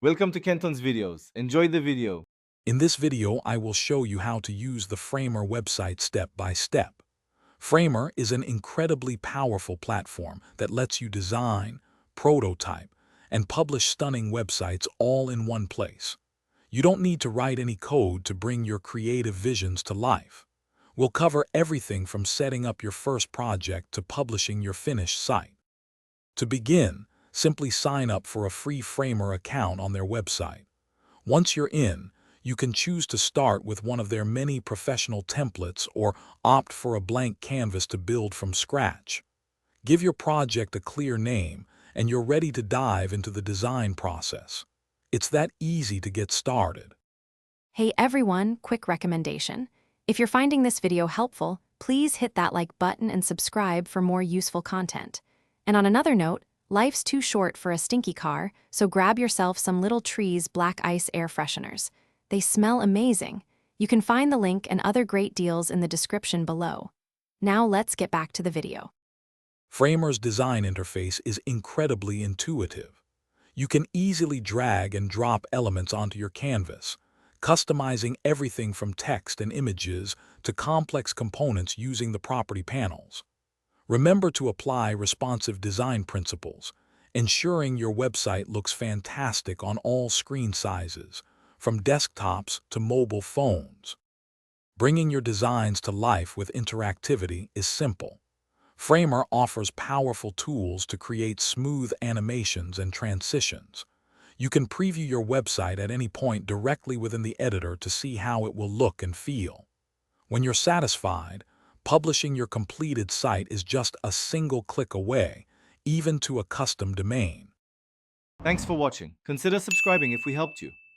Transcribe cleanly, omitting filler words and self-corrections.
Welcome to Kenton's videos. Enjoy the video. In this video, I will show you how to use the Framer website step by step. Framer is an incredibly powerful platform that lets you design, prototype, and publish stunning websites all in one place. You don't need to write any code to bring your creative visions to life. We'll cover everything from setting up your first project to publishing your finished site. To begin, simply sign up for a free Framer account on their website. Once you're in, you can choose to start with one of their many professional templates or opt for a blank canvas to build from scratch. Give your project a clear name, and you're ready to dive into the design process. It's that easy to get started. Hey everyone, quick recommendation. If you're finding this video helpful, please hit that like button and subscribe for more useful content. And on another note, life's too short for a stinky car, so grab yourself some Little Trees Black Ice air fresheners. They smell amazing. You can find the link and other great deals in the description below. Now let's get back to the video. Framer's design interface is incredibly intuitive. You can easily drag and drop elements onto your canvas, customizing everything from text and images to complex components using the property panels. Remember to apply responsive design principles, ensuring your website looks fantastic on all screen sizes, from desktops to mobile phones. Bringing your designs to life with interactivity is simple. Framer offers powerful tools to create smooth animations and transitions. You can preview your website at any point directly within the editor to see how it will look and feel. When you're satisfied, publishing your completed site is just a single click away, even to a custom domain. Thanks for watching. Consider subscribing if we helped you.